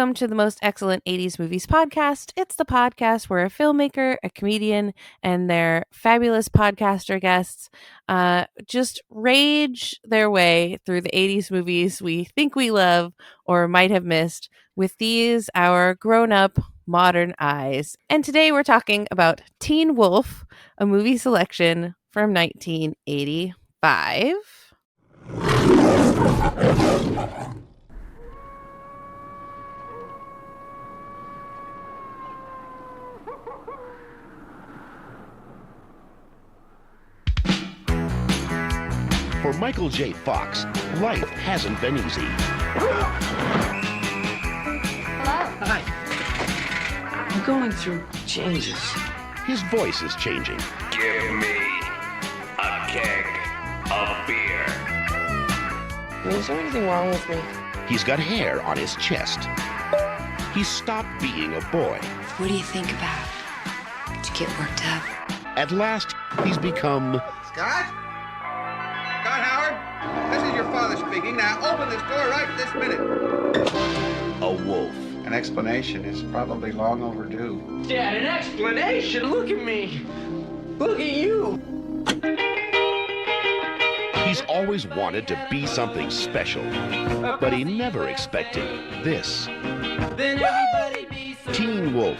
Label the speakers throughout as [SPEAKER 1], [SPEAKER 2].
[SPEAKER 1] Welcome to the Most Excellent 80s Movies Podcast. It's the podcast where a filmmaker, a comedian, and their fabulous podcaster guests just rage their way through the 80s movies we think we love or might have missed with these, our grown-up modern eyes. And today we're talking about Teen Wolf, a movie selection from 1985.
[SPEAKER 2] For Michael J. Fox, life hasn't been easy.
[SPEAKER 3] Hello. Hi. I'm going through changes.
[SPEAKER 2] His voice is changing.
[SPEAKER 4] Give me a keg of beer.
[SPEAKER 3] Is there anything wrong with me?
[SPEAKER 2] He's got hair on his chest. He's stopped being a boy.
[SPEAKER 5] What do you think about? Did you get worked up?
[SPEAKER 2] At last, he's become...
[SPEAKER 6] Scott? Scott Howard? This is your father speaking. Now open this door right this minute.
[SPEAKER 2] a wolf.
[SPEAKER 6] An explanation is probably long overdue.
[SPEAKER 3] Dad, an explanation? Look at me. Look at you.
[SPEAKER 2] He's always wanted to be something special, but he never expected this.
[SPEAKER 3] Then everybody be so
[SPEAKER 2] Teen Wolf.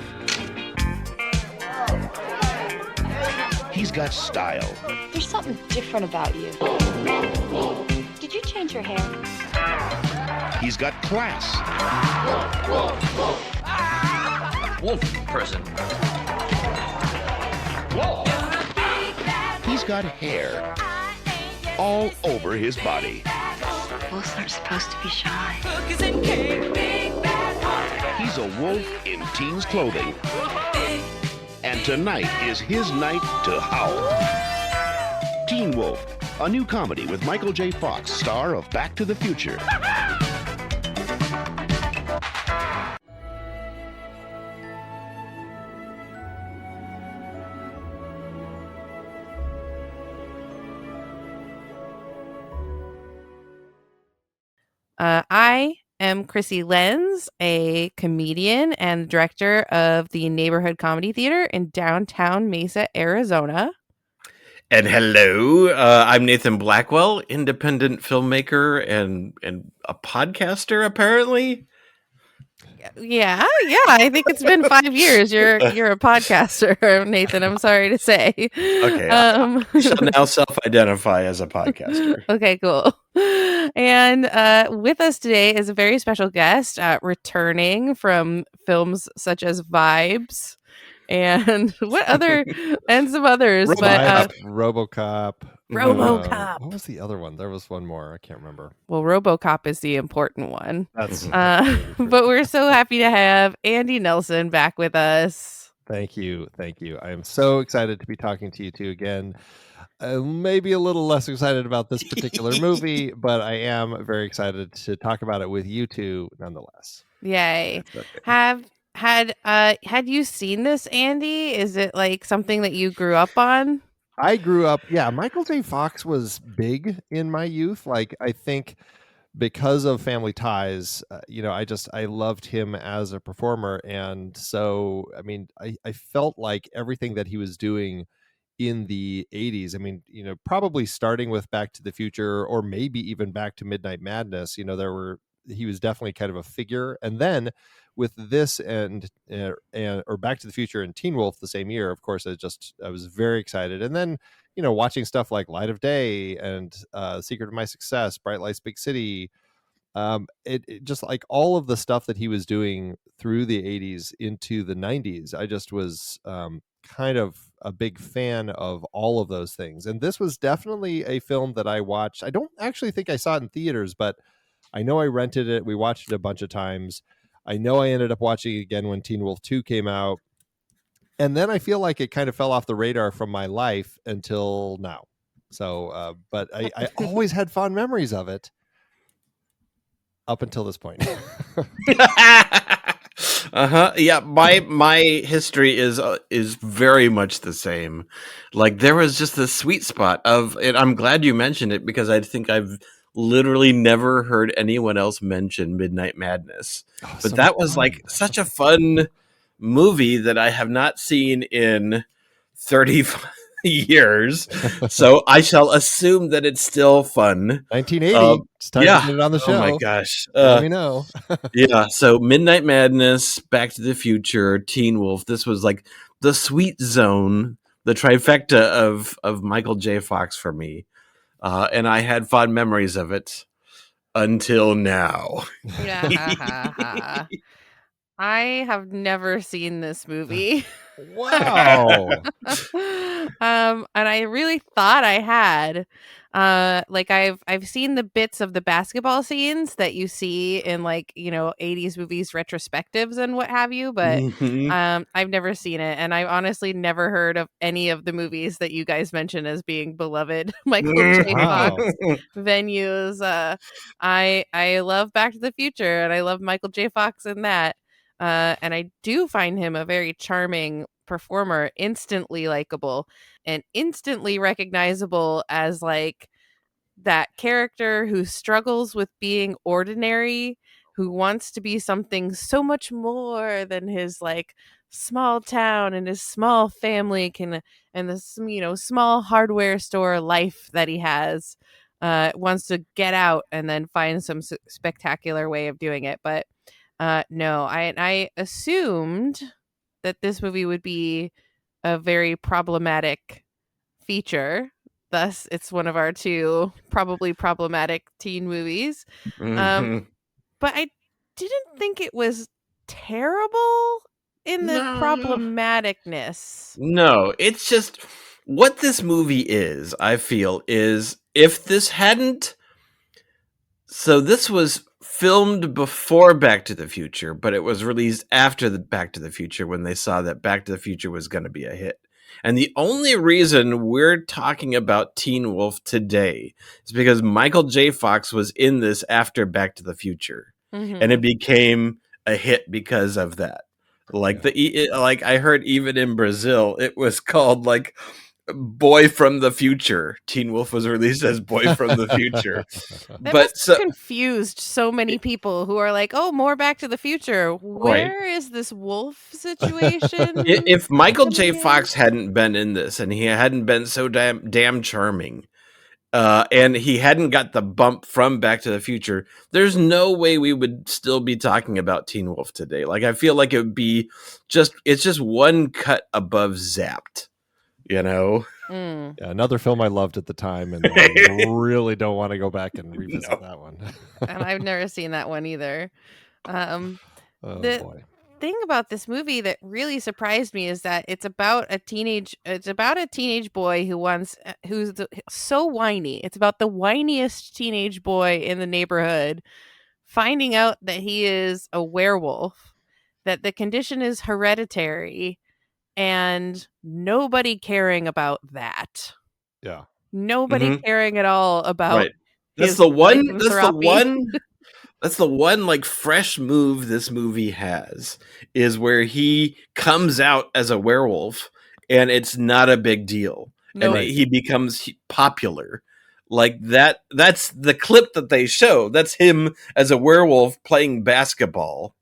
[SPEAKER 2] He's got style.
[SPEAKER 7] There's something different about you. Did you change your hair?
[SPEAKER 2] He's got class.
[SPEAKER 4] Wolf person. Whoa.
[SPEAKER 2] He's got hair all over his body.
[SPEAKER 5] Wolves aren't supposed to be shy.
[SPEAKER 2] He's a wolf in teen's clothing. And tonight is his night to howl. Teen Wolf, a new comedy with Michael J. Fox, star of Back to the Future.
[SPEAKER 1] I am Krissy Lenz, a comedian and director of the Neighborhood Comedy Theater in downtown Mesa, Arizona.
[SPEAKER 8] And hello, I'm Nathan Blackwell, independent filmmaker and a podcaster, apparently.
[SPEAKER 1] Yeah. I think it's been 5 years. You're a podcaster, Nathan. I'm sorry to say.
[SPEAKER 8] Okay, I shall now self-identify as a podcaster.
[SPEAKER 1] Okay, cool. And with us today is a very special guest, returning from films such as Vibes and and some others.
[SPEAKER 9] RoboCop.
[SPEAKER 1] RoboCop.
[SPEAKER 9] What was the other one? There was one more. I can't remember.
[SPEAKER 1] Well, RoboCop is the important one.
[SPEAKER 9] That's
[SPEAKER 1] but we're so happy to have Andy Nelson back with us.
[SPEAKER 9] Thank you. I am so excited to be talking to you two again. Maybe a little less excited about this particular movie, but I am very excited to talk about it with you two nonetheless.
[SPEAKER 1] Yay.
[SPEAKER 9] Okay.
[SPEAKER 1] Had you seen this, Andy? Is it like something that you grew up on?
[SPEAKER 9] I grew up, Michael J. Fox was big in my youth. Like, I think because of family ties, I loved him as a performer. And so, I mean, I felt like everything that he was doing in the 80s, probably starting with Back to the Future or maybe even Back to Midnight Madness, he was definitely kind of a figure. And then with this and Back to the Future and Teen Wolf the same year, of course, I was very excited. And then, watching stuff like Light of Day and Secret of My Success, Bright Lights, Big City, it just like all of the stuff that he was doing through the 80s into the 90s, I just was kind of a big fan of all of those things. And this was definitely a film that I watched. I don't actually think I saw it in theaters, but I know I rented it. We watched it a bunch of times. I know I ended up watching it again when Teen Wolf 2 came out. And then I feel like it kind of fell off the radar from my life until now. So, but I always had fond memories of it up until this point.
[SPEAKER 8] Yeah, my history is very much the same. Like, there was just this sweet spot of it. I'm glad you mentioned it because I think I've literally never heard anyone else mention Midnight Madness. But
[SPEAKER 9] so
[SPEAKER 8] that was
[SPEAKER 9] fun.
[SPEAKER 8] like such a fun movie that I have not seen in 35 years. So I shall assume that it's still fun.
[SPEAKER 9] 1980. It's time to get it on the show.
[SPEAKER 8] Oh my gosh.
[SPEAKER 9] Let me know.
[SPEAKER 8] Yeah. So Midnight Madness, Back to the Future, Teen Wolf. This was like the sweet zone, the trifecta of Michael J. Fox for me. And I had fond memories of it until now.
[SPEAKER 1] I have never seen this movie.
[SPEAKER 9] Wow.
[SPEAKER 1] And I really thought I had. Like I've seen the bits of the basketball scenes that you see in, like, 80s movies retrospectives and what have you, but I've never seen it, and I've honestly never heard of any of the movies that you guys mentioned as being beloved Michael J. Fox venues. I love Back to the Future, and I love Michael J. Fox in that. And I do find him a very charming performer, instantly likable and instantly recognizable as like that character who struggles with being ordinary, who wants to be something so much more than his like small town and his small family and this small hardware store life that he has. Wants to get out and then find some spectacular way of doing it, but no, I assumed that this movie would be a very problematic feature. Thus, it's one of our two probably problematic teen movies. But I didn't think it was terrible in the problematicness.
[SPEAKER 8] No, it's just what this movie is, I feel, is if this hadn't... So this was filmed before Back to the Future, but it was released after the Back to the Future when they saw that Back to the Future was going to be a hit. And the only reason we're talking about Teen Wolf today is because Michael J. Fox was in this after Back to the Future. And it became a hit because of that. Like like I heard even in Brazil, it was called like Boy from the Future. Teen Wolf was released as Boy from the Future.
[SPEAKER 1] That must have confused so many people who are like, oh, more Back to the Future. Where is this wolf situation?
[SPEAKER 8] If Michael J. Fox hadn't been in this and he hadn't been so damn charming, and he hadn't got the bump from Back to the Future, there's no way we would still be talking about Teen Wolf today. Like, I feel like it would be it's just one cut above Zapped. Yeah,
[SPEAKER 9] another film I loved at the time, and I really don't want to go back and revisit that one.
[SPEAKER 1] And I've never seen that one either.
[SPEAKER 9] Boy.
[SPEAKER 1] Thing about this movie that really surprised me is that it's about a teenage boy who's so whiny. It's about the whiniest teenage boy in the neighborhood finding out that he is a werewolf, that the condition is hereditary, and nobody caring about that.
[SPEAKER 9] Yeah.
[SPEAKER 1] Nobody caring at all about
[SPEAKER 8] right. That's the one like fresh move this movie has, is where he comes out as a werewolf and it's not a big deal. And he becomes popular. Like that's the clip that they show. That's him as a werewolf playing basketball.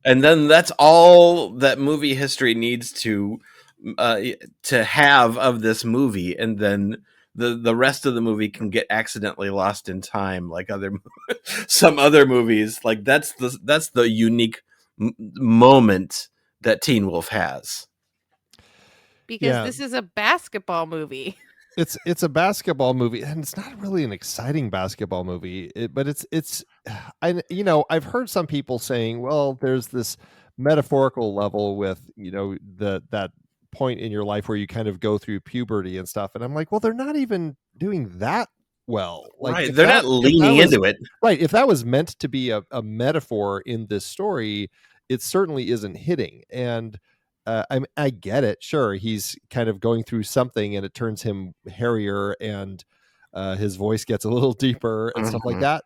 [SPEAKER 8] And then that's all that movie history needs to have of this movie, and then the rest of the movie can get accidentally lost in time, like some other movies. Like that's the unique moment that Teen Wolf has.
[SPEAKER 1] Because this is a basketball movie.
[SPEAKER 9] It's a basketball movie, and it's not really an exciting basketball movie, but it's I've heard some people saying, well, there's this metaphorical level with that point in your life where you kind of go through puberty and stuff, and I'm like, well, they're not even doing that well. Like,
[SPEAKER 8] right, they're not leaning into it.
[SPEAKER 9] Right, if that was meant to be a metaphor in this story, it certainly isn't hitting. And I get it. Sure, he's kind of going through something, and it turns him hairier, and his voice gets a little deeper and stuff like that.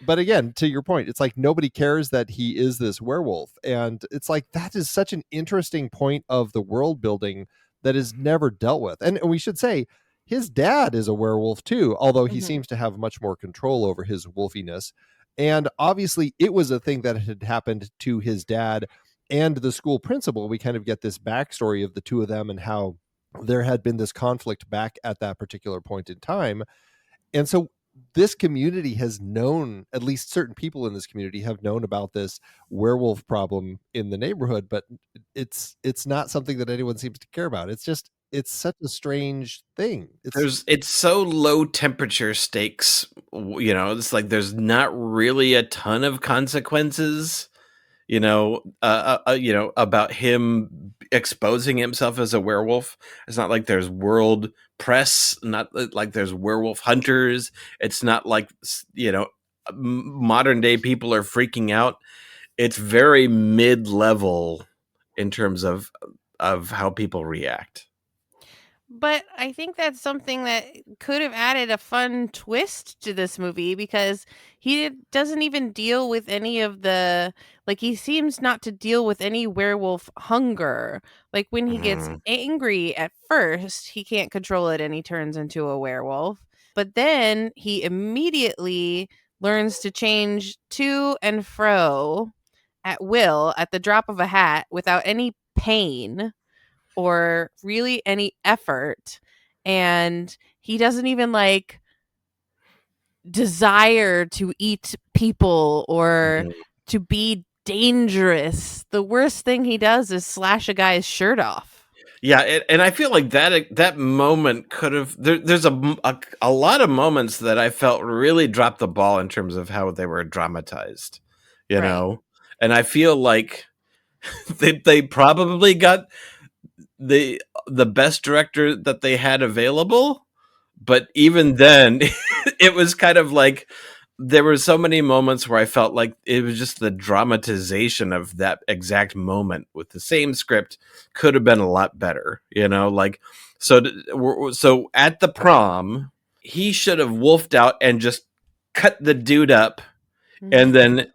[SPEAKER 9] But again, to your point, it's like nobody cares that he is this werewolf, and it's like that is such an interesting point of the world building that is never dealt with. And we should say his dad is a werewolf too, although he seems to have much more control over his wolfiness. And obviously it was a thing that had happened to his dad and the school principal. We kind of get this backstory of the two of them and how there had been this conflict back at that particular point in time. And so this community has known, at least certain people in this community have known about this werewolf problem in the neighborhood, but it's not something that anyone seems to care about. It's such a strange thing.
[SPEAKER 8] It's so low temperature stakes, it's like there's not really a ton of consequences, about him exposing himself as a werewolf. It's not like there's world press, not like there's werewolf hunters. It's not like, modern day people are freaking out. It's very mid-level in terms of how people react.
[SPEAKER 1] But I think that's something that could have added a fun twist to this movie, because he doesn't even deal with any of the, like, he seems not to deal with any werewolf hunger. Like, when he gets angry at first, he can't control it and he turns into a werewolf. But then he immediately learns to change to and fro at will at the drop of a hat without any pain or really any effort, and he doesn't even like desire to eat people or to be dangerous. The worst thing he does is slash a guy's shirt off.
[SPEAKER 8] Yeah, and I feel like that moment could have. There's a lot of moments that I felt really dropped the ball in terms of how they were dramatized, know, and I feel like they probably got the best director that they had available, but even then it was kind of like there were so many moments where I felt like it was just the dramatization of that exact moment with the same script could have been a lot better, like so at the prom he should have wolfed out and just cut the dude up. And then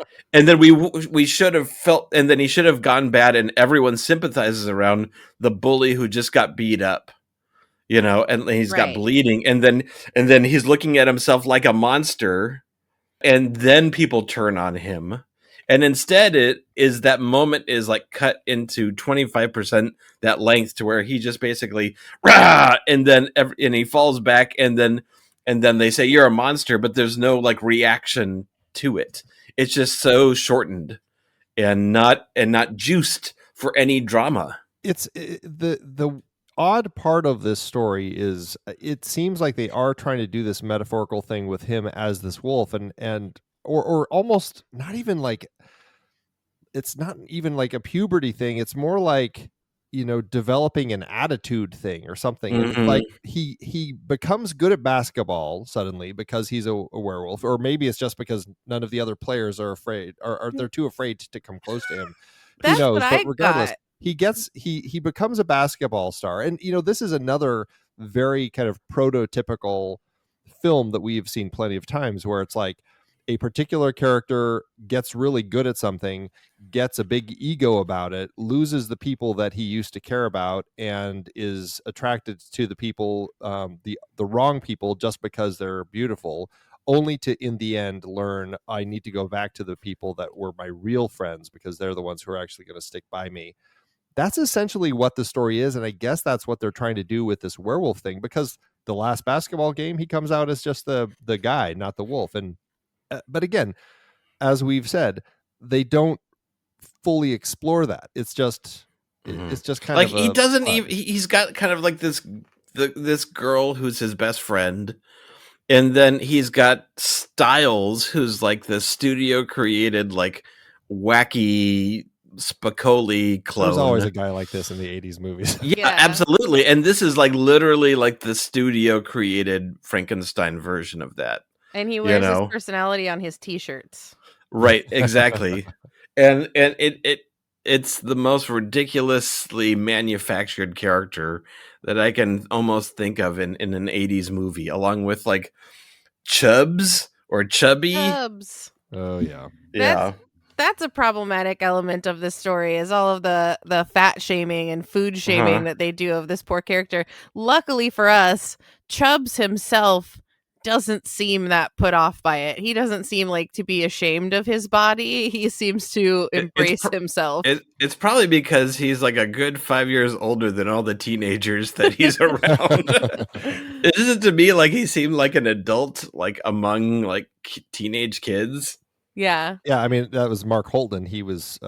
[SPEAKER 8] we should have felt, and then he should have gone bad, and everyone sympathizes around the bully who just got beat up, and he's got bleeding, and then he's looking at himself like a monster, and then people turn on him, and instead that moment is like cut into 25% that length to where he just basically rah, and then he falls back, and then they say you're a monster, but there's no like reaction to it. It's just so shortened and not juiced for any drama.
[SPEAKER 9] It's the odd part of this story is it seems like they are trying to do this metaphorical thing with him as this wolf, and or almost not even like, it's not even like a puberty thing. It's more like, developing an attitude thing or something. Like he becomes good at basketball suddenly because he's a werewolf, or maybe it's just because none of the other players are afraid, or they're too afraid to come close to him. Who knows? But regardless, he becomes a basketball star. And this is another very kind of prototypical film that we've seen plenty of times, where it's like a particular character gets really good at something, gets a big ego about it, loses the people that he used to care about, and is attracted to the people, the wrong people, just because they're beautiful, only to in the end learn, I need to go back to the people that were my real friends because they're the ones who are actually going to stick by me. That's essentially what the story is, and I guess that's what they're trying to do with this werewolf thing, because the last basketball game he comes out as just the guy, not the wolf. And but again, as we've said, they don't fully explore that. It's just kind
[SPEAKER 8] like
[SPEAKER 9] of
[SPEAKER 8] he doesn't even. He's got kind of like this girl who's his best friend, and then he's got Styles, who's like the studio created like wacky Spicoli clone.
[SPEAKER 9] There's always a guy like this in the 80s movies.
[SPEAKER 8] Yeah, absolutely. And this is like literally like the studio created Frankenstein version of that.
[SPEAKER 1] And he wears his personality on his t-shirts.
[SPEAKER 8] Right, exactly. and it's the most ridiculously manufactured character that I can almost think of in an 80s movie, along with like Chubbs or Chubby.
[SPEAKER 1] Chubbs.
[SPEAKER 9] Oh yeah.
[SPEAKER 8] Yeah.
[SPEAKER 1] That's a problematic element of this story, is all of the fat shaming and food shaming that they do of this poor character. Luckily for us, Chubbs himself doesn't seem that put off by it. He doesn't seem like to be ashamed of his body. He seems to embrace himself.
[SPEAKER 8] It's probably because he's like a good 5 years older than all the teenagers that he's around. Isn't it to me like he seemed like an adult, like among like teenage kids?
[SPEAKER 1] Yeah.
[SPEAKER 9] Yeah, I mean, that was Mark Holden. He was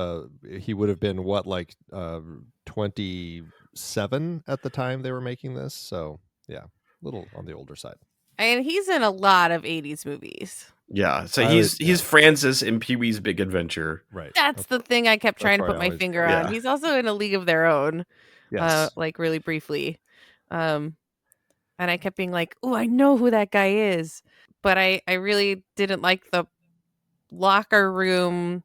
[SPEAKER 9] he would have been 27 at the time they were making this. So, yeah, a little on the older side.
[SPEAKER 1] And he's in a lot of 80s movies.
[SPEAKER 8] Yeah, so he's Francis in Pee-wee's Big Adventure.
[SPEAKER 9] Right.
[SPEAKER 1] That's the thing I kept trying to put my finger on. He's also in A League of Their Own.
[SPEAKER 9] Yes.
[SPEAKER 1] Like really briefly. And I kept being like, "Oh, I know who that guy is." But I really didn't like the locker room.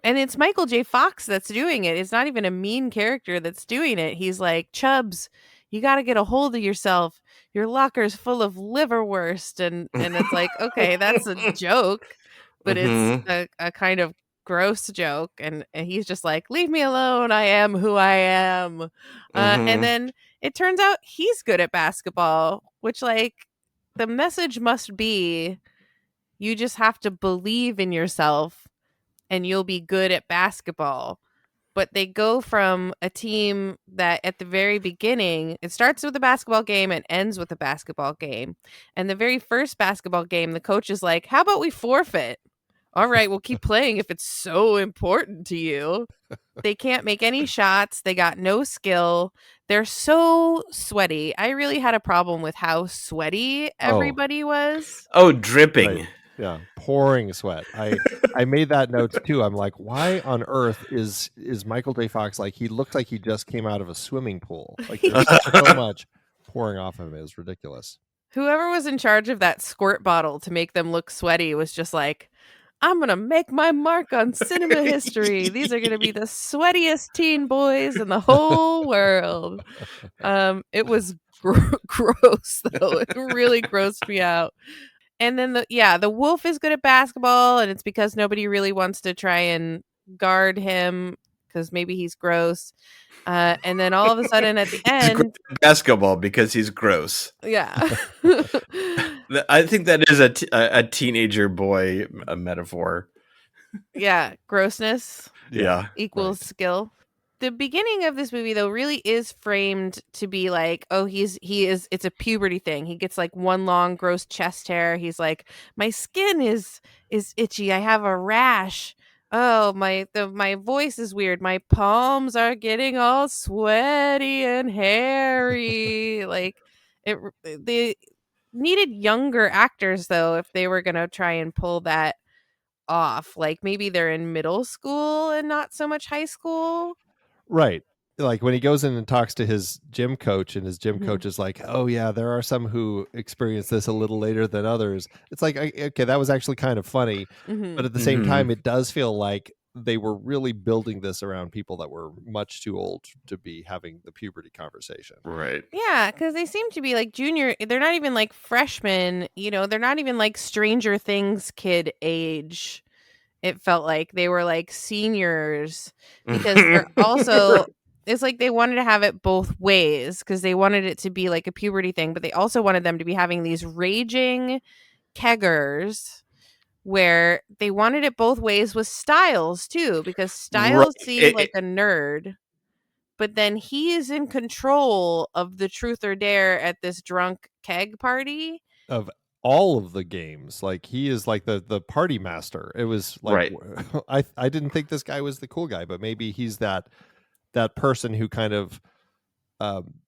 [SPEAKER 1] And it's Michael J. Fox that's doing it. It's not even a mean character that's doing it. He's like, "Chubbs, you got to get a hold of yourself. Your locker's full of liverwurst." And it's like, okay, that's a joke, but it's a kind of gross joke. And he's just like, "Leave me alone. I am who I am." And then it turns out he's good at basketball, which, like, the message must be, you just have to believe in yourself and you'll be good at basketball. But they go from a team that at the very beginning, it starts with a basketball game and ends with a basketball game. And the very first basketball game, the coach is like, "How about we forfeit? All right, we'll keep playing if it's so important to you." They can't make any shots. They got no skill. They're so sweaty. I really had a problem with how sweaty everybody was.
[SPEAKER 8] Oh, dripping.
[SPEAKER 9] Right. Yeah, pouring sweat. I made that note too. I'm like, why on earth is Michael J. Fox like, he looks like he just came out of a swimming pool. Like, there's so much pouring off of him. It was ridiculous.
[SPEAKER 1] Whoever was in charge of that squirt bottle to make them look sweaty was just like, "I'm going to make my mark on cinema history. These are going to be the sweatiest teen boys in the whole world." It was gross, though. It really grossed me out. And then the wolf is good at basketball, and it's because nobody really wants to try and guard him because maybe he's gross. And then all of a sudden at the end,
[SPEAKER 8] basketball because he's gross.
[SPEAKER 1] Yeah.
[SPEAKER 8] I think that is a teenager boy metaphor.
[SPEAKER 1] Yeah, grossness.
[SPEAKER 8] Yeah,
[SPEAKER 1] equals skill. The beginning of this movie, though, really is framed to be like, oh, it's a puberty thing. He gets like one long gross chest hair. He's like, "My skin is itchy. I have a rash. Oh, my voice is weird. My palms are getting all sweaty and hairy." Like, they needed younger actors, though, if they were gonna try and pull that off. Like, maybe they're in middle school and not so much high school.
[SPEAKER 9] Right. Like when he goes in and talks to his gym coach, and his gym coach is like, "Oh yeah, there are some who experience this a little later than others." It's like, okay, that was actually kind of funny. But at the same time, it does feel like they were really building this around people that were much too old to be having the puberty conversation.
[SPEAKER 8] Right.
[SPEAKER 1] Yeah, because they seem to be like junior. They're not even like freshmen. They're not even like Stranger Things kid age. It felt like they were like seniors, because they're also, it's like they wanted to have it both ways, because they wanted it to be like a puberty thing, but they also wanted them to be having these raging keggers where they wanted it both ways with Styles too, because Styles seemed like a nerd, but then he is in control of the truth or dare at this drunk keg party.
[SPEAKER 9] Of all of the games, like he is like the party master. It was like, I didn't think this guy was the cool guy, but maybe he's that person who kind of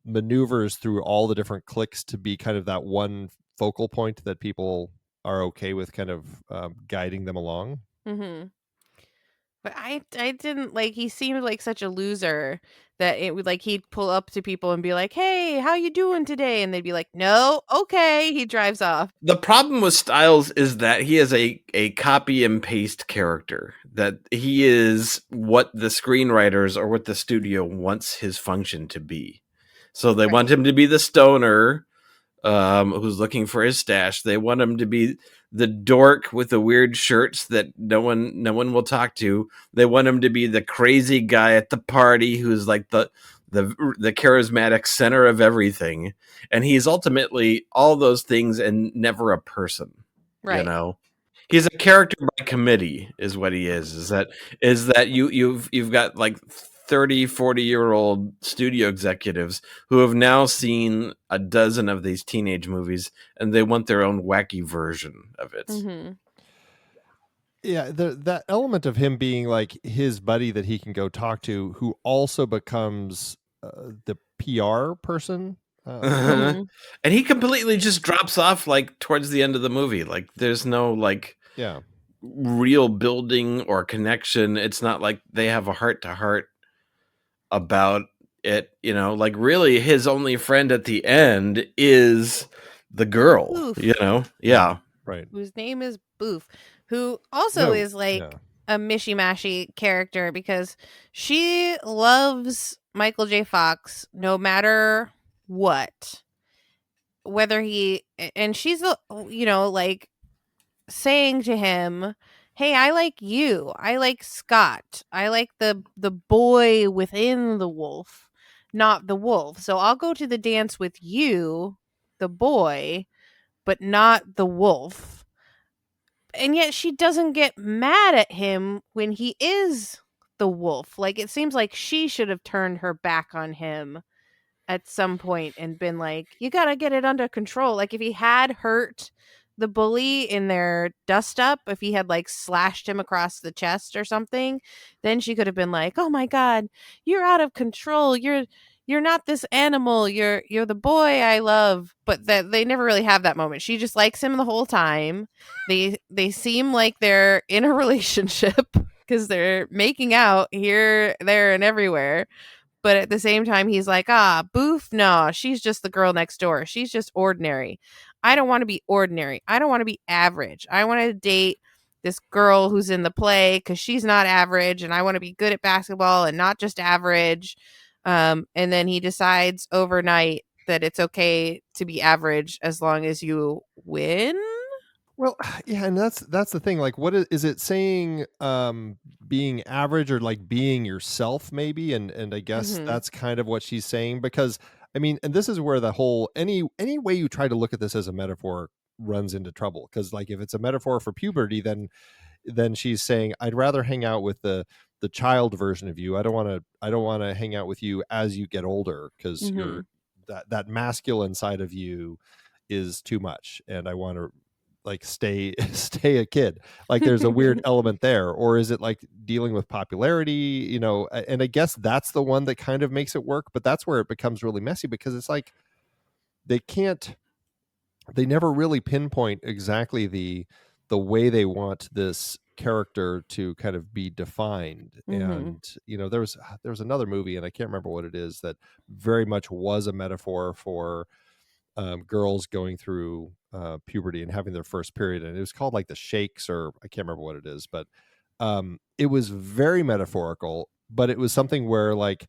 [SPEAKER 9] maneuvers through all the different cliques to be kind of that one focal point that people are okay with kind of guiding them along.
[SPEAKER 1] But I didn't like, he seemed like such a loser that it would like, he'd pull up to people and be like, "Hey, how you doing today?" And they'd be like, "No, okay." He drives off.
[SPEAKER 8] The problem with Styles is that he is a copy and paste character, that he is what the screenwriters or what the studio wants his function to be. So they want him to be the stoner who's looking for his stash. They want him to be the dork with the weird shirts that no one will talk to. They want him to be the crazy guy at the party who's like the charismatic center of everything, and he's ultimately all those things and never a person.
[SPEAKER 1] Right.
[SPEAKER 8] You know, he's a character by committee is what he is. Is that you've got like 30, 40-year-old studio executives who have now seen a dozen of these teenage movies and they want their own wacky version of it.
[SPEAKER 1] Mm-hmm.
[SPEAKER 9] Yeah, that element of him being like his buddy that he can go talk to, who also becomes the PR person.
[SPEAKER 8] And he completely just drops off like towards the end of the movie. Like there's no like real building or connection. It's not like they have a heart-to-heart about it, you know, like really his only friend at the end is the girl. Boof. You know,
[SPEAKER 9] right,
[SPEAKER 1] whose name is Boof, who also is like a mishy-mashy character because she loves Michael J. Fox no matter what, whether and she's you know, like saying to him, hey, I like you. I like Scott. I like the boy within the wolf, not the wolf. So I'll go to the dance with you, the boy, but not the wolf. And yet she doesn't get mad at him when he is the wolf. Like, it seems like she should have turned her back on him at some point and been like, you got to get it under control. Like, if he had hurt the bully in their dust up, if he had like slashed him across the chest or something, then she could have been like, oh my God, you're out of control. You're not this animal. You're the boy I love. But that they never really have that moment. She just likes him the whole time. They seem like they're in a relationship because they're making out here, there, and everywhere. But at the same time, he's like, Boof, no, she's just the girl next door. She's just ordinary. I don't want to be ordinary. I don't want to be average. I want to date this girl who's in the play because she's not average, and I want to be good at basketball and not just average. And then he decides overnight that it's okay to be average as long as you win.
[SPEAKER 9] Well, yeah, and that's the thing. Like, what is it saying? Being average or like being yourself, maybe, and I guess that's kind of what she's saying, because I mean, and this is where the whole any way you try to look at this as a metaphor runs into trouble, because like if it's a metaphor for puberty, then she's saying I'd rather hang out with the child version of you. I don't want to hang out with you as you get older, because you're that masculine side of you is too much, and I want to like stay a kid. Like there's a weird element there. Or is it like dealing with popularity, you know? And I guess that's the one that kind of makes it work, but that's where it becomes really messy, because it's like they never really pinpoint exactly the way they want this character to kind of be defined. And you know, there was another movie, and I can't remember what it is, that very much was a metaphor for girls going through puberty and having their first period, and it was called like The Shakes, or I can't remember what it is, but it was very metaphorical, but it was something where like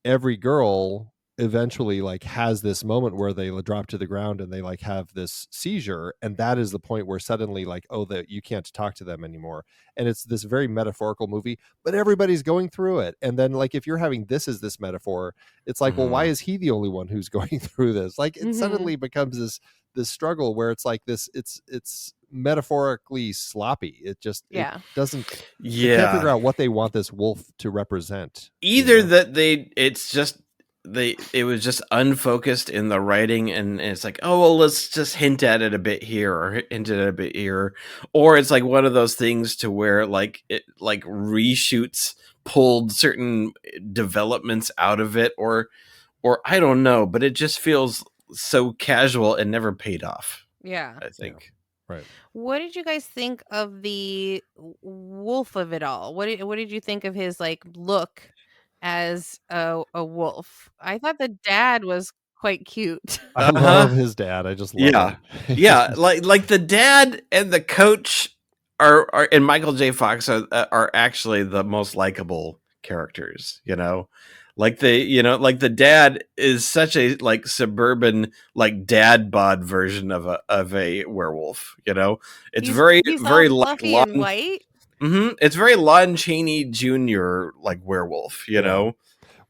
[SPEAKER 9] every girl eventually like has this moment where they drop to the ground and they like have this seizure, and that is the point where suddenly like, oh, that you can't talk to them anymore. And it's this very metaphorical movie, but everybody's going through it. And then like if you're having this as this metaphor, it's like, well, why is he the only one who's going through this? Like it suddenly becomes this struggle where it's like this, it's metaphorically sloppy. It just it doesn't they can't figure out what they want this wolf to represent.
[SPEAKER 8] Either that it was just unfocused in the writing, and it's like, oh well, let's just hint at it a bit here or hint at it a bit here, or it's like one of those things to where like it like reshoots pulled certain developments out of it, or I don't know, but it just feels so casual and never paid off.
[SPEAKER 1] Yeah,
[SPEAKER 8] I think.
[SPEAKER 9] Right.
[SPEAKER 1] What did you guys think of the wolf of it all? What did you think of his like look as a wolf? I thought the dad was quite cute.
[SPEAKER 9] I love his dad. I just love him.
[SPEAKER 8] Yeah, like the dad and the coach are and Michael J. Fox are actually the most likable characters, like the dad is such a like suburban like dad bod version of a werewolf. It's
[SPEAKER 1] he's
[SPEAKER 8] very
[SPEAKER 1] all
[SPEAKER 8] like
[SPEAKER 1] fluffy and white.
[SPEAKER 8] It's very Lon Chaney Jr. like werewolf.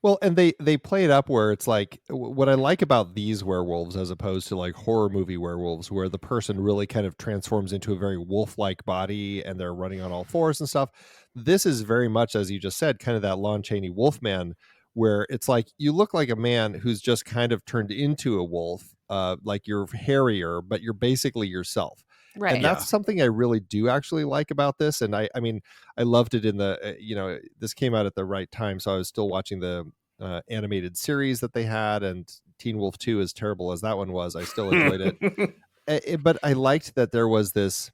[SPEAKER 9] Well, and they play it up where it's like, what I like about these werewolves as opposed to like horror movie werewolves, where the person really kind of transforms into a very wolf-like body and they're running on all fours and stuff. This is very much, as you just said, kind of that Lon Chaney Wolfman, where it's like you look like a man who's just kind of turned into a wolf, like you're hairier, but you're basically yourself.
[SPEAKER 1] Right.
[SPEAKER 9] And that's something I really do actually like about this. And I mean, I loved it in the, this came out at the right time. So I was still watching the animated series that they had, and Teen Wolf 2, as terrible as that one was, I still enjoyed it. But I liked that there was this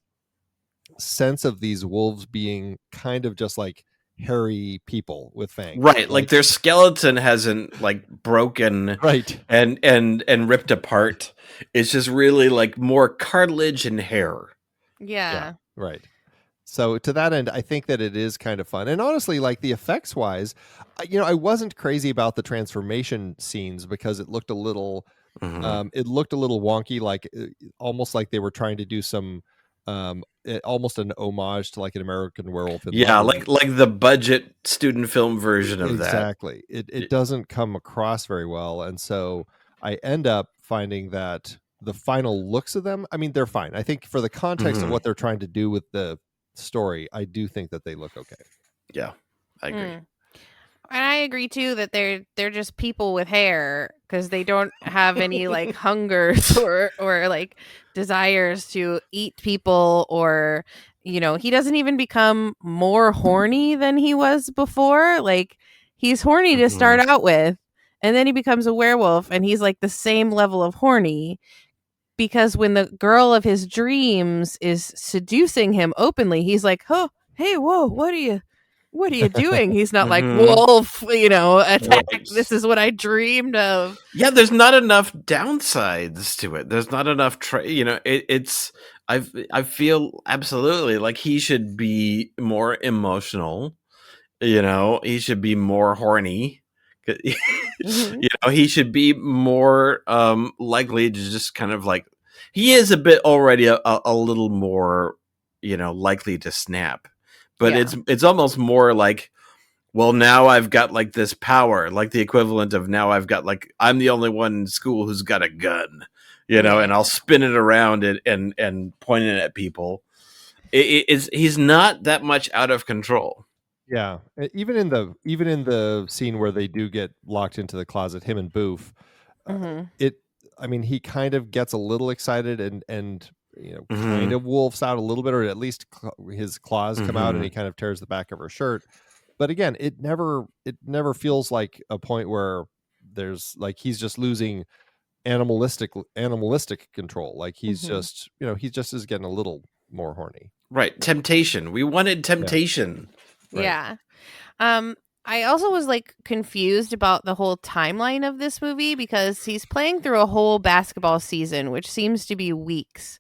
[SPEAKER 9] sense of these wolves being kind of just like hairy people with fangs.
[SPEAKER 8] Right. Like their skeleton hasn't like broken
[SPEAKER 9] right.
[SPEAKER 8] and ripped apart. It's just really like more cartilage and hair.
[SPEAKER 1] Yeah.
[SPEAKER 9] Right. So to that end, I think that it is kind of fun. And honestly, like the effects wise, I wasn't crazy about the transformation scenes because it looked a little, wonky, like almost like they were trying to do some, almost an homage to like an American Werewolf in London.
[SPEAKER 8] like the budget student film version of
[SPEAKER 9] exactly. It doesn't come across very well. And so I end up finding that the final looks of them, I mean, they're fine. I think for the context of what they're trying to do with the story, I do think that they look okay.
[SPEAKER 8] Yeah, I agree.
[SPEAKER 1] And I agree too that they're just people with hair, because they don't have any like hungers or like desires to eat people, or he doesn't even become more horny than he was before. Like he's horny to start out with, and then he becomes a werewolf and he's like the same level of horny, because when the girl of his dreams is seducing him openly, he's like, "Oh, hey, whoa, what are you doing?" He's not like, "Wolf, attack. Right. This is what I dreamed of."
[SPEAKER 8] Yeah, there's not enough downsides to it. There's not enough it's I feel absolutely like he should be more emotional. He should be more horny. He should be more likely to just kind of like, he is a bit already a little more likely to snap, but it's almost more like, well, now I've got like this power, like the equivalent of now I've got like, I'm the only one in school who's got a gun, and I'll spin it around and point it at people. He's not that much out of control.
[SPEAKER 9] Yeah, even in the scene where they do get locked into the closet, him and Boof, he kind of gets a little excited and kind of wolfs out a little bit, or at least his claws come out and he kind of tears the back of her shirt. But again, it never feels like a point where there's like he's just losing animalistic control. Like he's just he just is getting a little more horny.
[SPEAKER 8] Right, temptation. We wanted temptation.
[SPEAKER 9] Right.
[SPEAKER 1] Yeah. I also was like confused about the whole timeline of this movie, because he's playing through a whole basketball season, which seems to be weeks.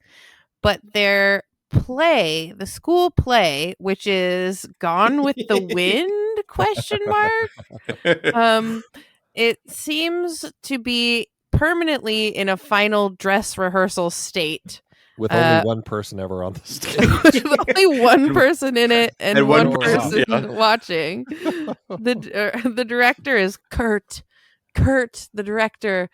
[SPEAKER 1] But their play, the school play, which is Gone with the Wind ? It seems to be permanently in a final dress rehearsal state.
[SPEAKER 9] With only one person ever on the stage.
[SPEAKER 1] With only one person in it and one person watching. The director is Kurt. Kurt, the director,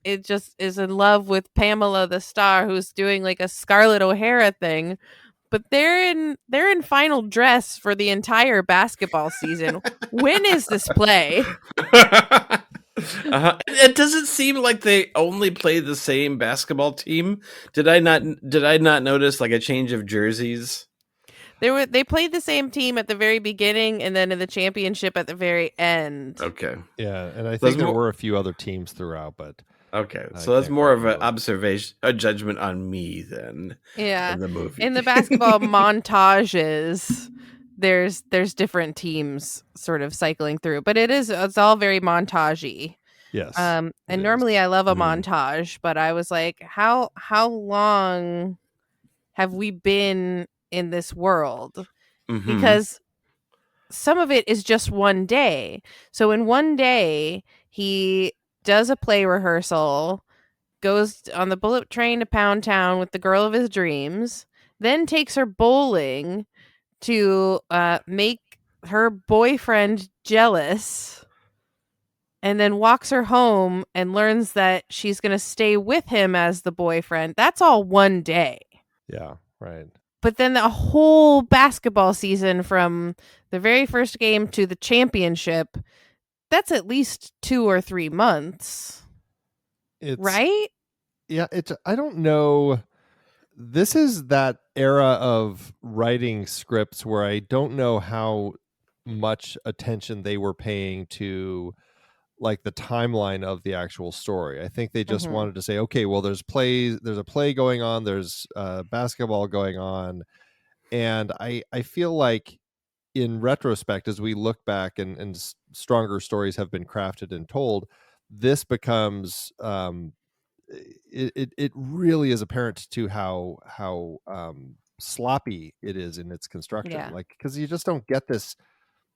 [SPEAKER 1] it just is in love with Pamela the star, who's doing like a Scarlett O'Hara thing. But they're in final dress for the entire basketball season. When is this play?
[SPEAKER 8] It doesn't seem like they only play the same basketball team. Did I not notice like a change of jerseys?
[SPEAKER 1] They played the same team at the very beginning and then in the championship at the very end.
[SPEAKER 8] Okay.
[SPEAKER 9] Yeah, and I think there were a few other teams throughout, but
[SPEAKER 8] okay. So that's more of an observation, a judgment on me then.
[SPEAKER 1] Yeah.
[SPEAKER 8] In the movie.
[SPEAKER 1] In the basketball montages, there's different teams sort of cycling through, but it's all very montagey.
[SPEAKER 9] Yes.
[SPEAKER 1] And normally I love a montage, but I was like, how long have we been in this world? Because some of it is just one day. So in one day, he does a play rehearsal, goes on the bullet train to Pound Town with the girl of his dreams, then takes her bowling to make her boyfriend jealous, and then walks her home and learns that she's going to stay with him as the boyfriend. That's all one day.
[SPEAKER 9] Yeah, right.
[SPEAKER 1] But then the whole basketball season from the very first game to the championship, that's at least 2 or 3 months. Right?
[SPEAKER 9] Yeah, I don't know. This is that era of writing scripts where I don't know how much attention they were paying to like the timeline of the actual story. I think they just wanted to say, okay, well, there's a play going on, there's basketball going on. And I feel like in retrospect, as we look back and stronger stories have been crafted and told, this becomes it really is apparent to how sloppy it is in its construction.
[SPEAKER 1] Yeah.
[SPEAKER 9] Like, because you just don't get this.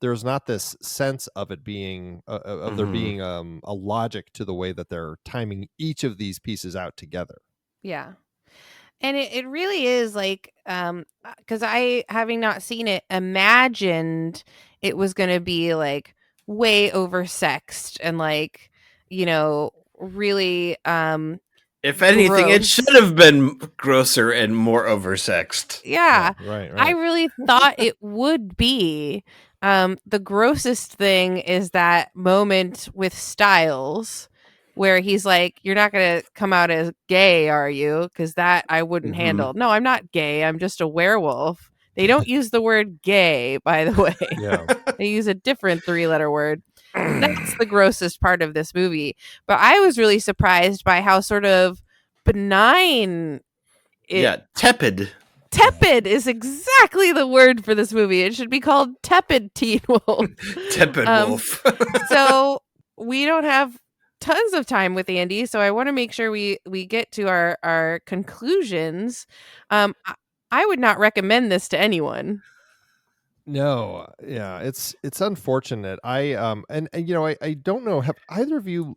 [SPEAKER 9] There's not this sense of it being of there being a logic to the way that they're timing each of these pieces out together.
[SPEAKER 1] Yeah. And it really is like, because I, having not seen it, imagined it was going to be like way oversexed and like, really
[SPEAKER 8] if anything, it
[SPEAKER 1] gross.
[SPEAKER 8] should have been grosser and more oversexed.
[SPEAKER 1] Yeah.
[SPEAKER 9] Right.
[SPEAKER 1] I really thought it would be. The grossest thing is that moment with Styles where he's like, you're not going to come out as gay, are you? Because that I wouldn't handle. No, I'm not gay. I'm just a werewolf. They don't use the word gay, by the way.
[SPEAKER 9] Yeah.
[SPEAKER 1] They use a different 3-letter word. That's the grossest part of this movie. But I was really surprised by how sort of benign
[SPEAKER 8] tepid.
[SPEAKER 1] Tepid is exactly the word for this movie. It should be called Tepid Teen Wolf.
[SPEAKER 8] Tepid Wolf.
[SPEAKER 1] So we don't have tons of time with Andy, so I want to make sure we get to our conclusions. I would not recommend this to anyone.
[SPEAKER 9] No, yeah, it's unfortunate. I don't know, have either of you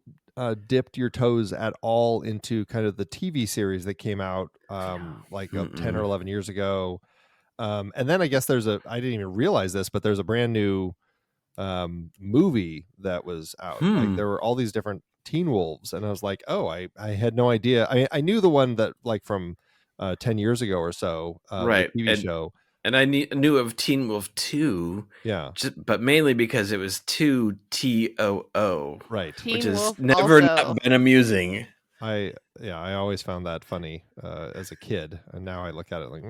[SPEAKER 9] dipped your toes at all into kind of the TV series that came out 10 or 11 years ago? And then I guess I didn't even realize this, but there's a brand new movie that was out. Like there were all these different Teen Wolves, and I was like, oh, I had no idea. I knew the one that like from 10 years ago or so,
[SPEAKER 8] right,
[SPEAKER 9] the TV show.
[SPEAKER 8] And I knew of Teen Wolf 2, but mainly because it was 2 TOO,
[SPEAKER 9] right,
[SPEAKER 8] which has never not been amusing.
[SPEAKER 9] I always found that funny as a kid, and now I look at it like,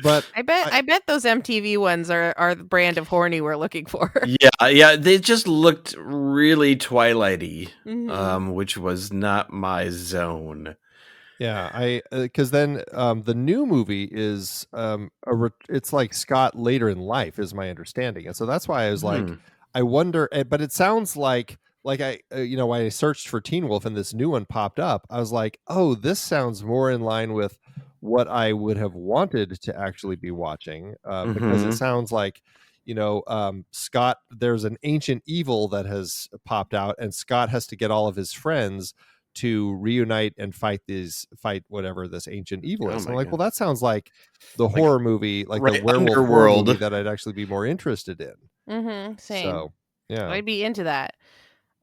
[SPEAKER 9] But
[SPEAKER 1] I bet those MTV ones are the brand of horny we're looking for.
[SPEAKER 9] Yeah,
[SPEAKER 8] they just looked really Twilighty, which was not my zone.
[SPEAKER 9] Yeah, because then the new movie is it's like Scott later in life, is my understanding, and so that's why I was like, I wonder. But it sounds like I when I searched for Teen Wolf and this new one popped up, I was like, oh, this sounds more in line with what I would have wanted to actually be watching, because it sounds like Scott, there's an ancient evil that has popped out, and Scott has to get all of his friends to reunite and fight whatever this ancient evil is. I'm like, well, that sounds like the horror movie, like the werewolf horror movie that I'd actually be more interested in.
[SPEAKER 1] Same.
[SPEAKER 9] So, yeah,
[SPEAKER 1] I'd be into that,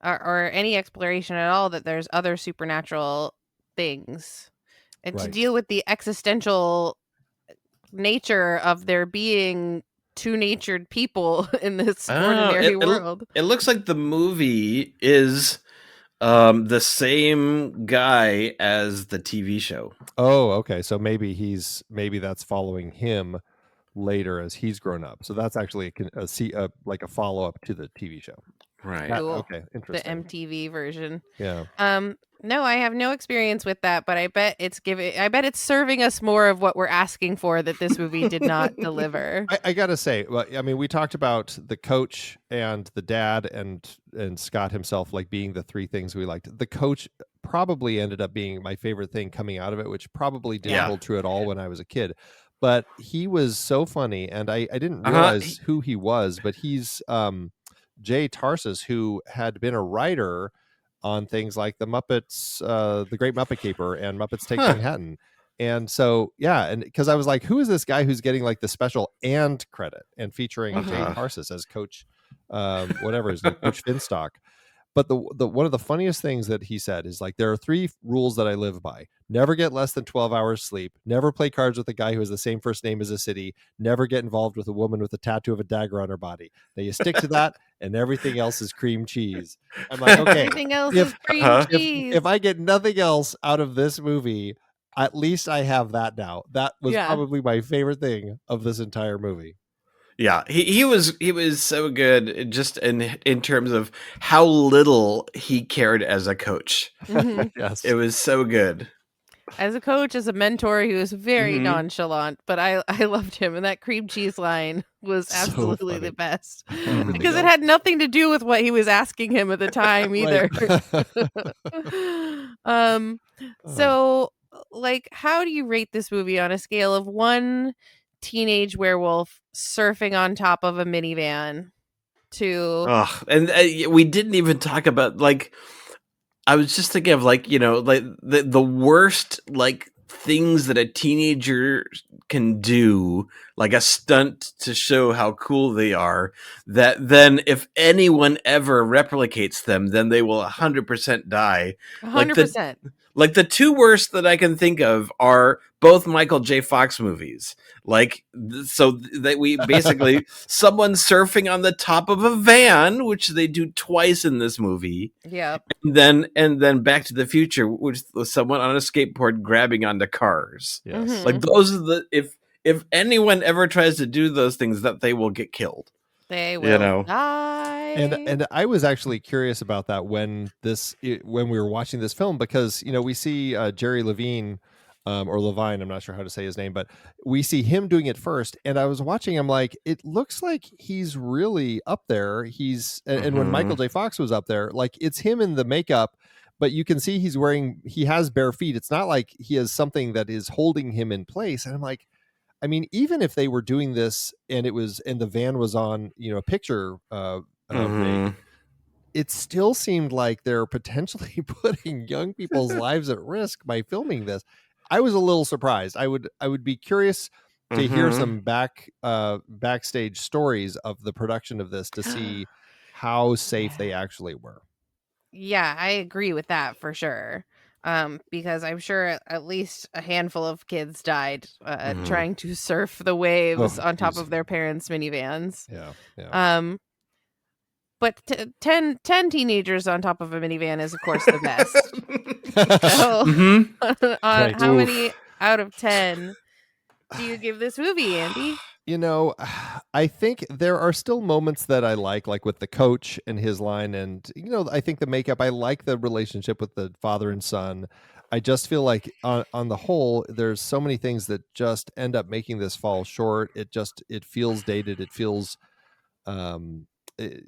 [SPEAKER 1] or any exploration at all that there's other supernatural things, and to deal with the existential nature of there being two natured people in this ordinary world.
[SPEAKER 8] It looks like the movie is the same guy as the TV show.
[SPEAKER 9] Oh, okay. So maybe that's following him later as he's grown up. So that's actually like a follow up to the TV show.
[SPEAKER 8] Right.
[SPEAKER 1] Cool.
[SPEAKER 9] Okay. Interesting.
[SPEAKER 1] The MTV version.
[SPEAKER 9] Yeah.
[SPEAKER 1] No, I have no experience with that, but I bet it's serving us more of what we're asking for that this movie did not deliver.
[SPEAKER 9] I gotta say, well, I mean, we talked about the coach and the dad and Scott himself, like being the three things we liked. The coach probably ended up being my favorite thing coming out of it, which probably didn't hold true at all when I was a kid. but he was so funny, and I didn't realize who he was, but he's Jay Tarsis, who had been a writer on things like the Muppets, The Great Muppet Caper, and Muppets Take Manhattan. And so, yeah, and because I was like, who is this guy who's getting like the special and credit and featuring Jay Tarsis as Coach, whatever his name, Coach Finstock. But the one of the funniest things that he said is like, there are 3 rules that I live by: never get less than 12 hours sleep, never play cards with a guy who has the same first name as a city, never get involved with a woman with a tattoo of a dagger on her body. Now you stick to that, and everything else is cream cheese. I'm like, okay,
[SPEAKER 1] everything else is cream cheese.
[SPEAKER 9] If I get nothing else out of this movie, at least I have that now. That was probably my favorite thing of this entire movie.
[SPEAKER 8] Yeah, he was so good, just in terms of how little he cared as a coach.
[SPEAKER 9] Yes,
[SPEAKER 8] it was so good.
[SPEAKER 1] As a coach, as a mentor, he was very nonchalant, but I loved him, and that cream cheese line was absolutely the best because it had nothing to do with what he was asking him at the time either. So, like, how do you rate this movie on a scale of 1 teenage werewolf surfing on top of a minivan to
[SPEAKER 8] and we didn't even talk about, like, I was just thinking of, like, you know, like the worst, like, things that a teenager can do, like a stunt to show how cool they are, that then if anyone ever replicates them, then they will 100% die.
[SPEAKER 1] 100%.
[SPEAKER 8] Like the 2 worst that I can think of are both Michael J. Fox movies. Like, so that we basically someone surfing on the top of a van, which they do twice in this movie.
[SPEAKER 1] Yeah.
[SPEAKER 8] And then Back to the Future, which was someone on a skateboard grabbing onto cars.
[SPEAKER 9] Yes.
[SPEAKER 8] Like, those are the, if anyone ever tries to do those things, that they will get killed.
[SPEAKER 1] They will die.
[SPEAKER 9] And I was actually curious about that when we were watching this film, because, you know, we see Jerry Levine, or Levine, I'm not sure how to say his name, but we see him doing it first. And I was watching, I'm like, it looks like he's really up there. And when Michael J. Fox was up there, like, it's him in the makeup, but you can see he has bare feet. It's not like he has something that is holding him in place. And I'm like, I mean, even if they were doing this and the van was on, you know, a picture rig, it still seemed like they're potentially putting young people's lives at risk by filming this. I was a little surprised. I would be curious to hear some backstage stories of the production of this to see how safe they actually were.
[SPEAKER 1] Yeah, I agree with that for sure. Because I'm sure at least a handful of kids died trying to surf the waves on top of their parents' minivans.
[SPEAKER 9] Yeah.
[SPEAKER 1] But 10 teenagers on top of a minivan is, of course, the best. So, how many out of 10 do you give this movie, Andy?
[SPEAKER 9] You know, I think there are still moments that I like with the coach and his line. And, you know, I think the makeup, I like the relationship with the father and son. I just feel like on the whole, there's so many things that just end up making this fall short. It feels dated. It feels, it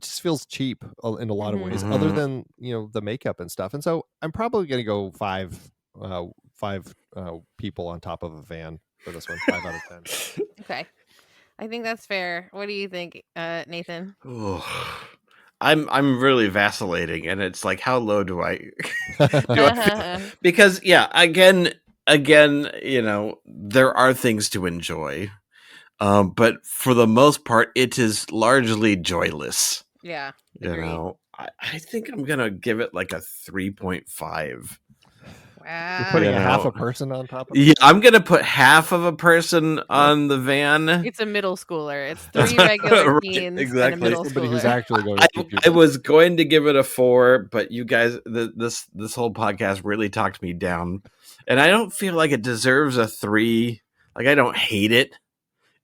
[SPEAKER 9] just feels cheap in a lot of ways, other than, you know, the makeup and stuff. And so I'm probably going to go five people on top of a van for this one. 5 out of 10.
[SPEAKER 1] Okay, I think that's fair. What do you think, Nathan?
[SPEAKER 8] I'm really vacillating, and it's like, how low do I because again, you know, there are things to enjoy, but for the most part it is largely joyless.
[SPEAKER 1] Yeah,
[SPEAKER 8] you know, I think I'm gonna give it like a 3.5.
[SPEAKER 1] Wow.
[SPEAKER 9] You're putting half a person on top of it?
[SPEAKER 8] Yeah, I'm going to put half of a person on the van.
[SPEAKER 1] It's a middle schooler. It's 3 regular teens and a middle schooler.
[SPEAKER 9] Who's actually going
[SPEAKER 8] I was going to give it a 4, but you guys, this whole podcast really talked me down. And I don't feel like it deserves a 3. Like, I don't hate it.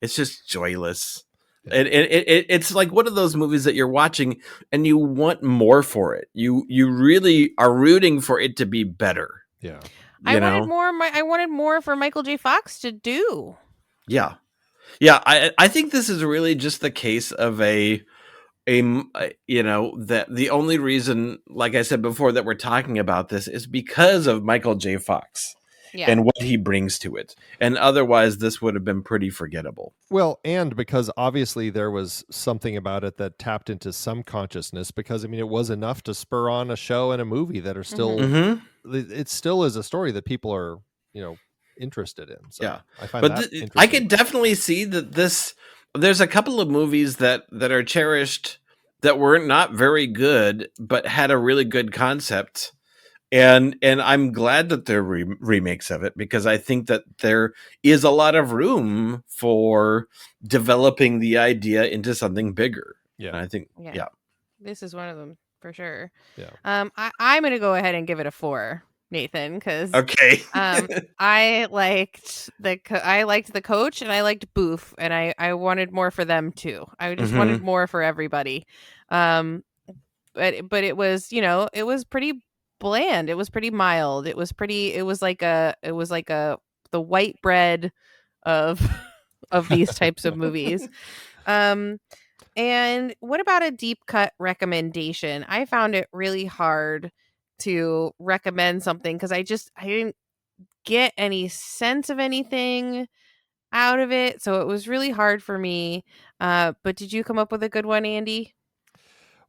[SPEAKER 8] It's just joyless. It's like one of those movies that you're watching and you want more for it. You really are rooting for it to be better.
[SPEAKER 9] Yeah,
[SPEAKER 1] I wanted more for Michael J. Fox to do.
[SPEAKER 8] Yeah. I think this is really just the case of a you know, that the only reason, like I said before, that we're talking about this is because of Michael J. Fox. and what he brings to it. And otherwise, this would have been pretty forgettable.
[SPEAKER 9] Well, and because obviously there was something about it that tapped into some consciousness, because I mean, it was enough to spur on a show and a movie that are still, it still is a story that people are, interested in. So I find that interesting.
[SPEAKER 8] I could definitely see that there's a couple of movies that are cherished that were not very good, but had a really good concept. And I'm glad that there are remakes of it, because I think that there is a lot of room for developing the idea into something bigger.
[SPEAKER 9] Yeah.
[SPEAKER 8] And I think,
[SPEAKER 1] this is one of them for sure.
[SPEAKER 9] Yeah.
[SPEAKER 1] I'm going to go ahead and give it a 4, Nathan, because I liked the coach and I liked Boof, and I wanted more for them too. I just wanted more for everybody. But it was, it was pretty bland. It was pretty mild. It was like the white bread of these types of movies. And what about a deep cut recommendation? I found it really hard to recommend something because I didn't get any sense of anything out of it, so it was really hard for me. But did you come up with a good one, Andy?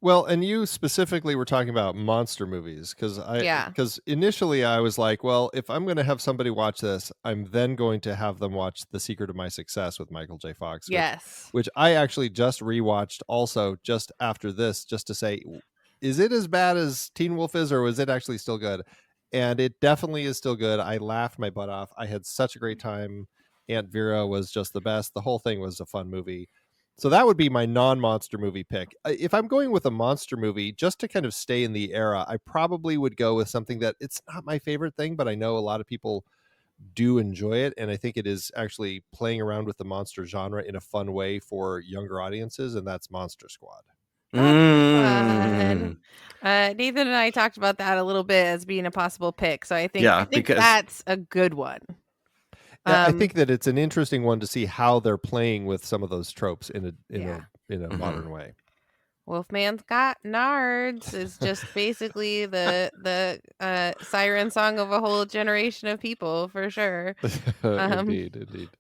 [SPEAKER 9] Well, and you specifically were talking about monster movies, because initially I was like, well, if I'm going to have somebody watch this, I'm then going to have them watch The Secret of My Success with Michael J. Fox. Which I actually just rewatched also just after this, just to say, is it as bad as Teen Wolf is, or was it actually still good? And it definitely is still good. I laughed my butt off. I had such a great time. Aunt Vera was just the best. The whole thing was a fun movie. So that would be my non-monster movie pick. If I'm going with a monster movie, just to kind of stay in the era, I probably would go with something that it's not my favorite thing, but I know a lot of people do enjoy it. And I think it is actually playing around with the monster genre in a fun way for younger audiences. And that's Monster Squad.
[SPEAKER 1] Nathan and I talked about that a little bit as being a possible pick. So I think that's a good one.
[SPEAKER 9] I think that it's an interesting one to see how they're playing with some of those tropes in a modern way.
[SPEAKER 1] Wolfman's Got Nards is just basically the siren song of a whole generation of people, for sure.
[SPEAKER 9] Indeed.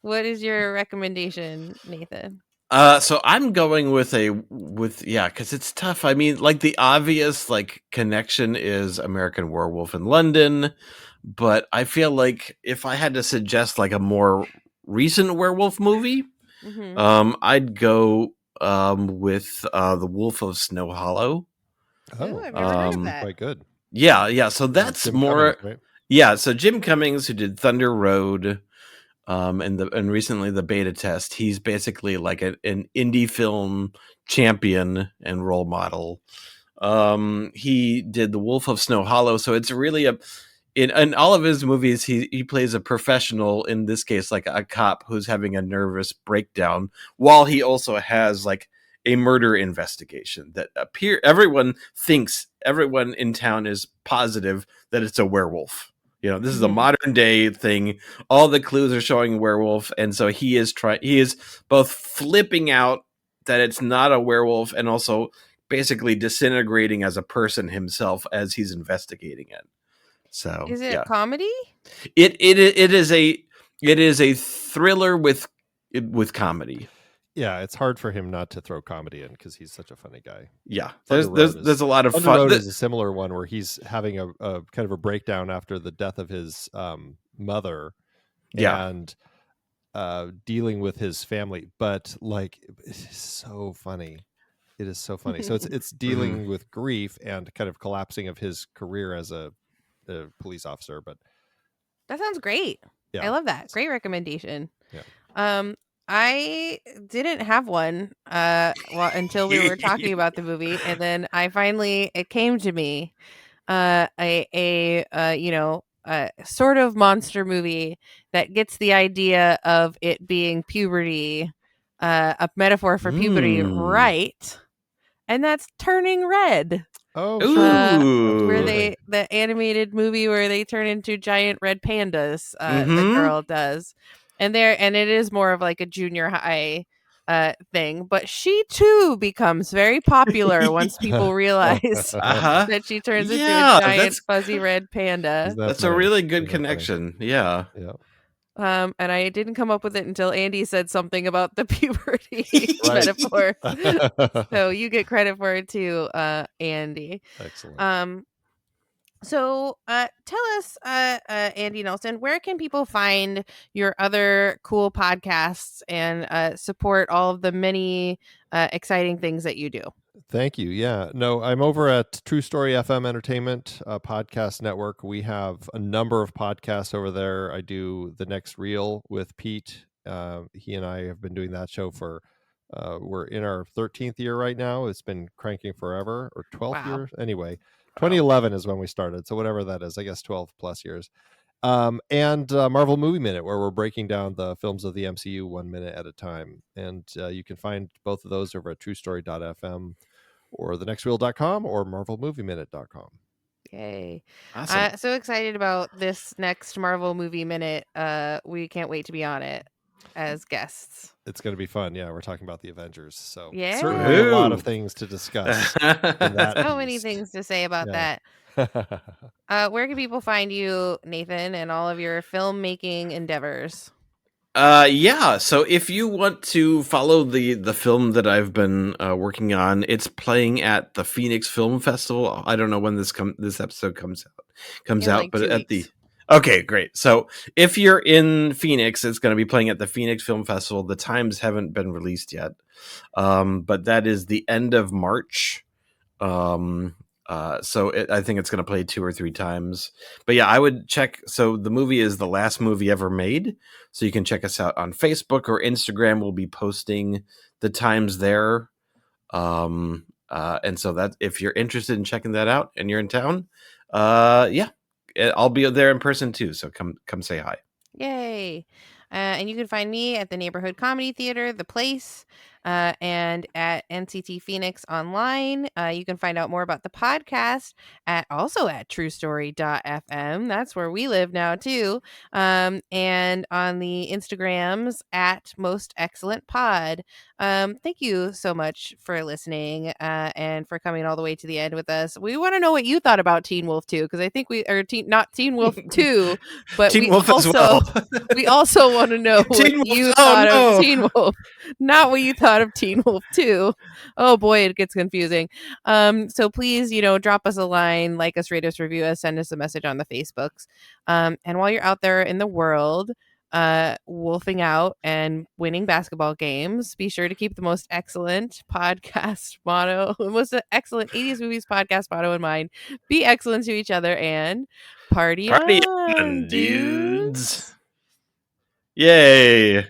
[SPEAKER 1] What is your recommendation, Nathan?
[SPEAKER 8] So I'm going with because it's tough. I mean, like the obvious connection is American Werewolf in London. But I feel like if I had to suggest a more recent werewolf movie, I'd go with The Wolf of Snow Hollow.
[SPEAKER 1] Oh, I've never heard of that.
[SPEAKER 9] Quite good.
[SPEAKER 8] Yeah. So that's more.
[SPEAKER 9] Cummings, right?
[SPEAKER 8] Yeah. So Jim Cummings, who did Thunder Road, and recently The Beta Test, he's basically like an indie film champion and role model. He did The Wolf of Snow Hollow, so it's really in all of his movies, he plays a professional, in this case, like a cop who's having a nervous breakdown, while he also has a murder investigation that everyone in town is positive that it's a werewolf. This is a modern day thing. All the clues are showing werewolf. And so he is both flipping out that it's not a werewolf and also basically disintegrating as a person himself as he's investigating it. So
[SPEAKER 1] is it a comedy?
[SPEAKER 8] It is a thriller with comedy.
[SPEAKER 9] Yeah, it's hard for him not to throw comedy in because he's such a funny guy.
[SPEAKER 8] Yeah, there's a lot of fun.
[SPEAKER 9] Thunder Road is a similar one where he's having a kind of a breakdown after the death of his mother, and dealing with his family. But it's so funny. It is so funny. So it's dealing with grief and kind of collapsing of his career as a police officer. But
[SPEAKER 1] that sounds great.
[SPEAKER 9] Yeah.
[SPEAKER 1] I love that. Great recommendation.
[SPEAKER 9] Yeah.
[SPEAKER 1] I didn't have one until we were talking about the movie, and then it came to me a sort of monster movie that gets the idea of it being puberty, a metaphor for puberty, right? And that's Turning Red.
[SPEAKER 9] Oh, sure.
[SPEAKER 1] Where the animated movie where they turn into giant red pandas, the girl does. And it is more of a junior high thing, but she too becomes very popular once people realize that she turns into a giant fuzzy red panda.
[SPEAKER 8] That's a really good connection. Yeah.
[SPEAKER 1] And I didn't come up with it until Andy said something about the puberty metaphor. So you get credit for it too, Andy.
[SPEAKER 9] Excellent.
[SPEAKER 1] So tell us, Andy Nelson, where can people find your other cool podcasts and support all of the many exciting things that you do?
[SPEAKER 9] Thank you. Yeah, no, I'm over at True Story FM Entertainment Podcast Network. We have a number of podcasts over there. I do The Next Reel with Pete. He and I have been doing that show for, we're in our 13th year right now. It's been cranking forever, or 12th year. Anyway, 2011 is when we started. So whatever that is, I guess 12 plus years. And Marvel Movie Minute, where we're breaking down the films of the MCU 1 minute at a time. And you can find both of those over at truestory.fm or thenextreel.com or marvelmovieminute.com.
[SPEAKER 1] Yay.
[SPEAKER 8] Awesome.
[SPEAKER 1] So excited about this next Marvel Movie Minute. We can't wait to be on it as guests.
[SPEAKER 9] It's going to be fun. Yeah, we're talking about the Avengers. So
[SPEAKER 1] yeah,
[SPEAKER 9] certainly a lot of things to discuss.
[SPEAKER 1] So many things to say about that. Where can people find you, Nathan, and all of your filmmaking endeavors?
[SPEAKER 8] So if you want to follow the film that I've been working on, it's playing at the Phoenix Film Festival. I don't know when this episode comes out,
[SPEAKER 1] like
[SPEAKER 8] but
[SPEAKER 1] 2
[SPEAKER 8] at
[SPEAKER 1] weeks.
[SPEAKER 8] Okay, great. So if you're in Phoenix, it's going to be playing at the Phoenix Film Festival. The times haven't been released yet, but that is the end of March. I think it's going to play 2 or 3 times. But yeah, I would check. So the movie is the last movie ever made. So you can check us out on Facebook or Instagram. We'll be posting the times there. And so that if you're interested in checking that out and you're in town, I'll be there in person too. So come say hi.
[SPEAKER 1] Yay. And you can find me at the Neighborhood Comedy Theater, The Place, and at NCT Phoenix online. You can find out more about the podcast also at truestory.fm. That's where we live now too. And on the Instagrams at Most Excellent Pod. Thank you so much for listening and for coming all the way to the end with us. We want to know what you thought about Teen Wolf 2, because I think not Teen Wolf 2, but
[SPEAKER 8] Teen Wolf as well.
[SPEAKER 1] We also want to know what you thought of Teen Wolf, not what you thought of Teen Wolf 2. Oh boy, it gets confusing. So please, drop us a line, like us, rate us, review us, send us a message on the Facebooks. And while you're out there in the world, wolfing out and winning basketball games, be sure to keep the most excellent podcast motto, the most excellent 80s movies podcast motto in mind. Be excellent to each other and party on, dudes.
[SPEAKER 8] Yay.